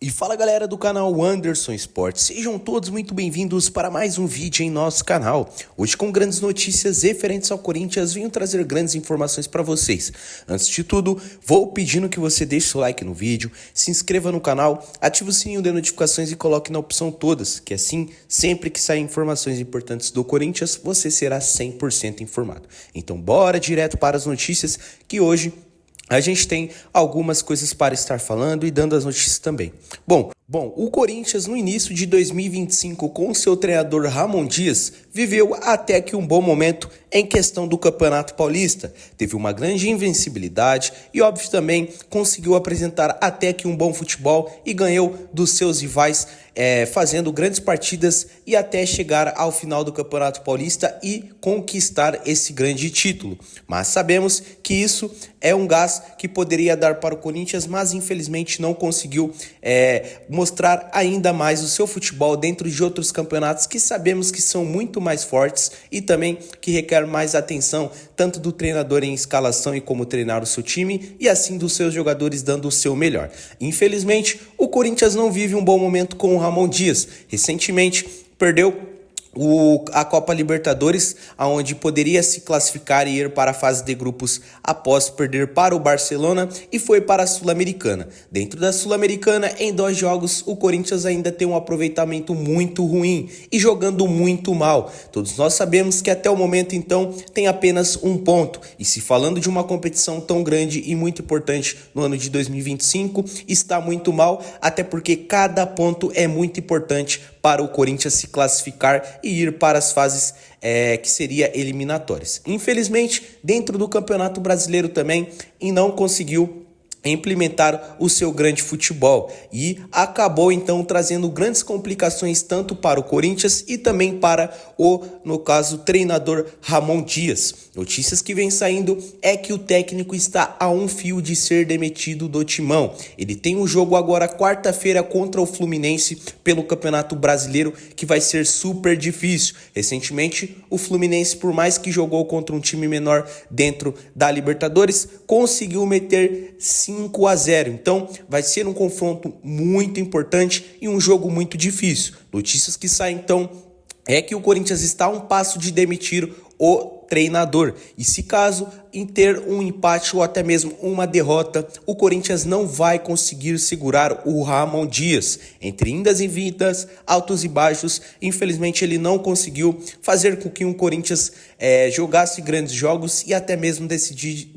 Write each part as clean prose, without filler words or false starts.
E fala galera do canal Anderson Sports, sejam todos muito bem-vindos para mais um vídeo em nosso canal. Hoje com grandes notícias referentes ao Corinthians, venho trazer grandes informações para vocês. Antes de tudo, vou pedindo que você deixe seu like no vídeo, se inscreva no canal, ative o sininho de notificações e coloque na opção todas, que assim, sempre que sair informações importantes do Corinthians, você será 100% informado. Então bora direto para as notícias, que hoje a gente tem algumas coisas para estar falando e dando as notícias também. Bom, o Corinthians no início de 2025 com seu treinador Ramon Dias viveu até que um bom momento em questão do Campeonato Paulista. Teve uma grande invencibilidade e óbvio também conseguiu apresentar até que um bom futebol e ganhou dos seus rivais fazendo grandes partidas e até chegar ao final do Campeonato Paulista e conquistar esse grande título. Mas sabemos que isso é um gás que poderia dar para o Corinthians, mas infelizmente não conseguiu mostrar ainda mais o seu futebol dentro de outros campeonatos que sabemos que são muito mais fortes e também que requer mais atenção tanto do treinador em escalação e como treinar o seu time e assim dos seus jogadores dando o seu melhor. Infelizmente, o Corinthians não vive um bom momento com o Ramon Dias. Recentemente perdeu a Copa Libertadores, onde poderia se classificar e ir para a fase de grupos após perder para o Barcelona e foi para a Sul-Americana. Dentro da Sul-Americana, em 2 jogos, o Corinthians ainda tem um aproveitamento muito ruim e jogando muito mal. Todos nós sabemos que até o momento, então, tem apenas 1 ponto. E se falando de uma competição tão grande e muito importante no ano de 2025, está muito mal, até porque cada ponto é muito importante para o Corinthians se classificar e ir para as fases que seria eliminatórias. Infelizmente, dentro do Campeonato Brasileiro também, e não conseguiu implementar o seu grande futebol e acabou então trazendo grandes complicações tanto para o Corinthians e também para no caso, treinador Ramon Dias. Notícias que vem saindo é que o técnico está a um fio de ser demitido do timão. Ele tem um jogo agora quarta-feira contra o Fluminense pelo Campeonato Brasileiro que vai ser super difícil. Recentemente, o Fluminense, por mais que jogou contra um time menor dentro da Libertadores, conseguiu meter 5-0. Então, vai ser um confronto muito importante e um jogo muito difícil. Notícias que saem, então, é que o Corinthians está a um passo de demitir o treinador. E se caso em ter um empate ou até mesmo uma derrota, o Corinthians não vai conseguir segurar o Ramon Dias. Entre indas e vindas, altos e baixos, infelizmente ele não conseguiu fazer com que o Corinthians jogasse grandes jogos e até mesmo decidisse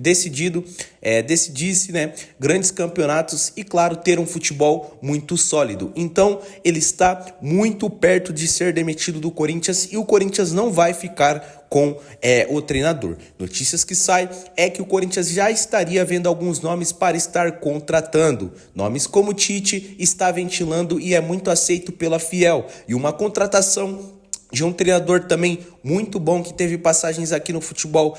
grandes campeonatos e, claro, ter um futebol muito sólido. Então, ele está muito perto de ser demitido do Corinthians e o Corinthians não vai ficar com o treinador. Notícias que saem é que o Corinthians já estaria vendo alguns nomes para estar contratando. Nomes como Tite está ventilando e é muito aceito pela Fiel. E uma contratação de um treinador também muito bom que teve passagens aqui no futebol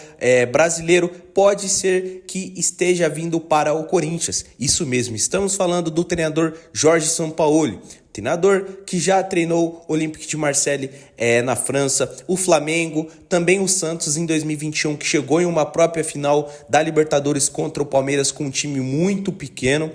brasileiro, pode ser que esteja vindo para o Corinthians. Isso mesmo, estamos falando do treinador Jorge Sampaoli. Treinador que já treinou o Olympique de Marseille na França, o Flamengo, também o Santos em 2021, que chegou em uma própria final da Libertadores contra o Palmeiras com um time muito pequeno.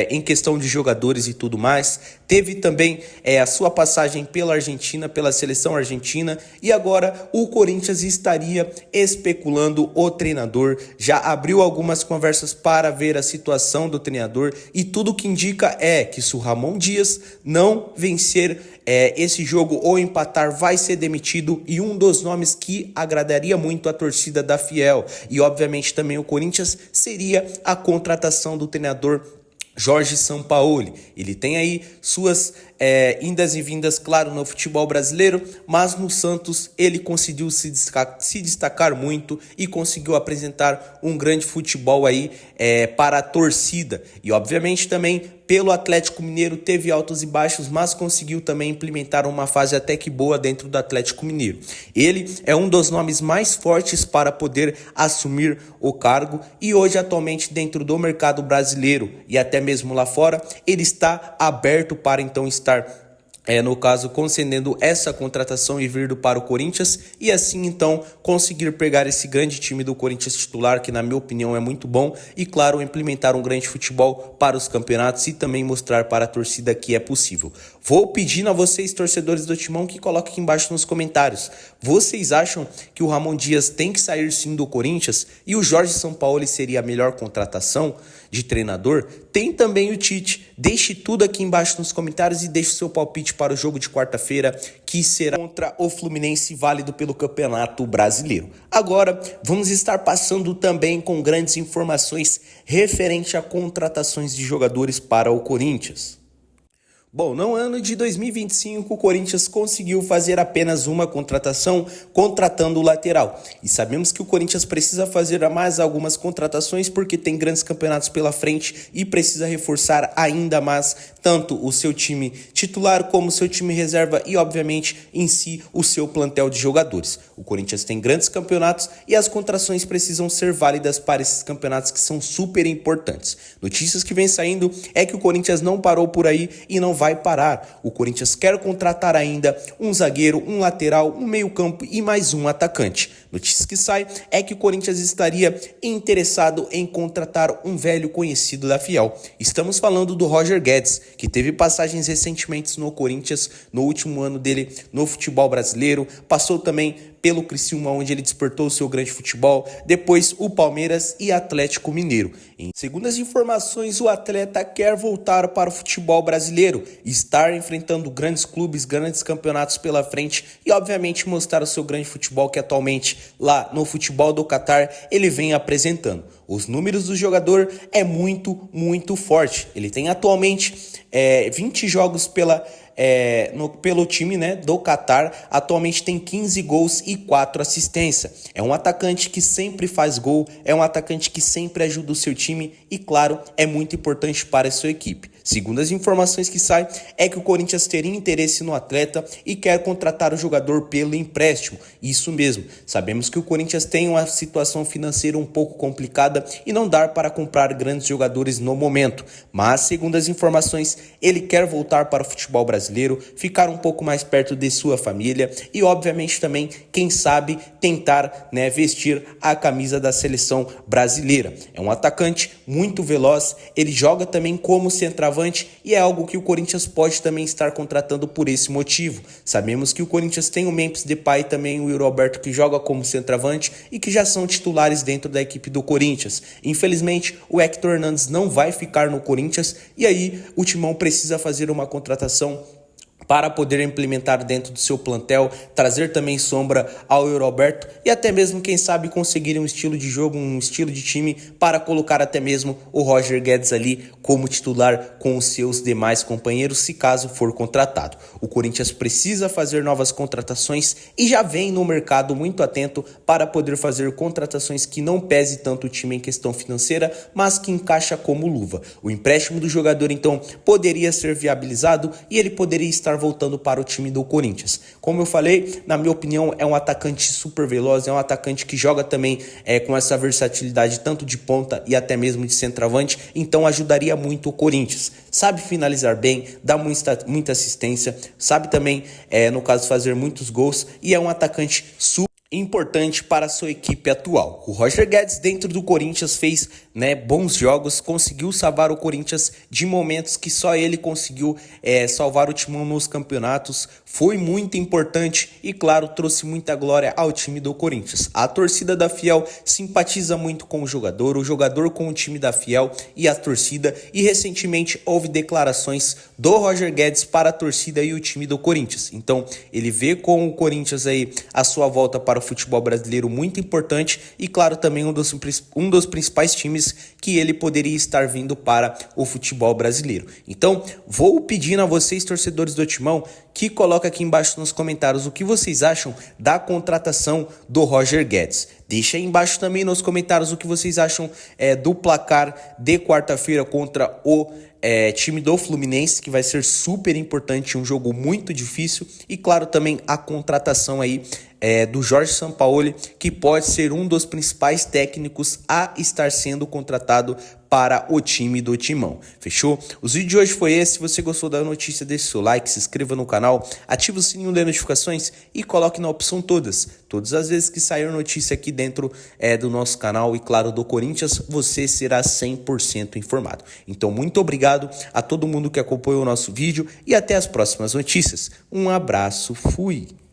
Em questão de jogadores e tudo mais, teve também a sua passagem pela Argentina, pela seleção argentina, e agora o Corinthians estaria especulando o treinador, já abriu algumas conversas para ver a situação do treinador, e tudo que indica é que se o Ramon Dias não vencer esse jogo ou empatar, vai ser demitido, e um dos nomes que agradaria muito a torcida da Fiel, e obviamente também o Corinthians, seria a contratação do treinador Jorge Sampaoli. Ele tem aí suas indas e vindas, claro, no futebol brasileiro, mas no Santos ele conseguiu se destacar muito e conseguiu apresentar um grande futebol aí para a torcida. E obviamente também pelo Atlético Mineiro teve altos e baixos, mas conseguiu também implementar uma fase até que boa dentro do Atlético Mineiro. Ele é um dos nomes mais fortes para poder assumir o cargo e hoje atualmente dentro do mercado brasileiro e até mesmo lá fora, ele está aberto para então estar no caso, concedendo essa contratação e vindo para o Corinthians e assim então conseguir pegar esse grande time do Corinthians titular, que na minha opinião é muito bom, e claro, implementar um grande futebol para os campeonatos e também mostrar para a torcida que é possível. Vou pedindo a vocês, torcedores do Timão, que coloquem aqui embaixo nos comentários. Vocês acham que o Ramon Dias tem que sair sim do Corinthians e o Jorge Sampaoli seria a melhor contratação de treinador? Tem também o Tite. Deixe tudo aqui embaixo nos comentários e deixe o seu palpite para o jogo de quarta-feira, que será contra o Fluminense, válido pelo Campeonato Brasileiro. Agora, vamos estar passando também com grandes informações referente a contratações de jogadores para o Corinthians. Bom, no ano de 2025, o Corinthians conseguiu fazer apenas uma contratação, contratando o lateral. E sabemos que o Corinthians precisa fazer mais algumas contratações porque tem grandes campeonatos pela frente e precisa reforçar ainda mais tanto o seu time titular como o seu time reserva e, obviamente, em si, o seu plantel de jogadores. O Corinthians tem grandes campeonatos e as contratações precisam ser válidas para esses campeonatos que são super importantes. Notícias que vem saindo é que o Corinthians não parou por aí e não vai parar. O Corinthians quer contratar ainda um zagueiro, um lateral, um meio-campo e mais um atacante. Notícias que saem é que o Corinthians estaria interessado em contratar um velho conhecido da Fiel. Estamos falando do Roger Guedes, que teve passagens recentemente no Corinthians, no último ano dele no futebol brasileiro, passou também pelo Criciúma, onde ele despertou o seu grande futebol, depois o Palmeiras e Atlético Mineiro. Segundo as informações, o atleta quer voltar para o futebol brasileiro, estar enfrentando grandes clubes, grandes campeonatos pela frente e, obviamente, mostrar o seu grande futebol que atualmente lá no futebol do Catar ele vem apresentando. Os números do jogador é muito forte. Ele tem atualmente 20 jogos pelo time, né, do Catar. Atualmente tem 15 gols e 4 assistências. É um atacante que sempre faz gol, é um atacante que sempre ajuda o seu time e, claro, é muito importante para a sua equipe. Segundo as informações que saem, é que o Corinthians teria interesse no atleta e quer contratar o jogador pelo empréstimo. Isso mesmo, sabemos que o Corinthians tem uma situação financeira um pouco complicada e não dá para comprar grandes jogadores no momento. Mas, segundo as informações, ele quer voltar para o futebol brasileiro, ficar um pouco mais perto de sua família e, obviamente, também, quem sabe, tentar, vestir a camisa da seleção brasileira. É um atacante muito veloz, ele joga também como centroavante e é algo que o Corinthians pode também estar contratando por esse motivo. Sabemos que o Corinthians tem o Memphis Depay e também o Yuri Alberto, que joga como centroavante e que já são titulares dentro da equipe do Corinthians. Infelizmente, o Hector Hernandes não vai ficar no Corinthians e aí o Timão precisa fazer uma contratação para poder implementar dentro do seu plantel, trazer também sombra ao Yuri Alberto e até mesmo, quem sabe, conseguir um estilo de jogo, um estilo de time para colocar até mesmo o Roger Guedes ali como titular com os seus demais companheiros, se caso for contratado. O Corinthians precisa fazer novas contratações e já vem no mercado muito atento para poder fazer contratações que não pese tanto o time em questão financeira, mas que encaixa como luva. O empréstimo do jogador, então, poderia ser viabilizado e ele poderia estar voltando para o time do Corinthians. Como eu falei, na minha opinião, é um atacante super veloz, é um atacante que joga também com essa versatilidade tanto de ponta e até mesmo de centroavante, então ajudaria muito o Corinthians. Sabe finalizar bem, dá muita assistência, sabe também, no caso, fazer muitos gols e é um atacante super importante para a sua equipe atual. O Roger Guedes dentro do Corinthians fez bons jogos, conseguiu salvar o Corinthians de momentos que só ele conseguiu salvar o Timão nos campeonatos, foi muito importante e, claro, trouxe muita glória ao time do Corinthians. A torcida da Fiel simpatiza muito com o jogador com o time da Fiel e a torcida, e recentemente houve declarações do Roger Guedes para a torcida e o time do Corinthians. Então, ele vê com o Corinthians aí a sua volta para o futebol brasileiro muito importante e, claro, também um dos principais times que ele poderia estar vindo para o futebol brasileiro. Então, vou pedindo a vocês, torcedores do Timão, que coloquem aqui embaixo nos comentários o que vocês acham da contratação do Roger Guedes. Deixa aí embaixo também nos comentários o que vocês acham do placar de quarta-feira contra o time do Fluminense, que vai ser super importante, um jogo muito difícil, e claro também a contratação aí do Jorge Sampaoli, que pode ser um dos principais técnicos a estar sendo contratado para o time do Timão. Fechou? O vídeo de hoje foi esse. Se você gostou da notícia, deixe seu like, se inscreva no canal, ative o sininho de notificações e coloque na opção todas. Todas as vezes que sair notícia aqui dentro do nosso canal e, claro, do Corinthians, você será 100% informado. Então, muito obrigado a todo mundo que acompanhou o nosso vídeo e até as próximas notícias. Um abraço, fui!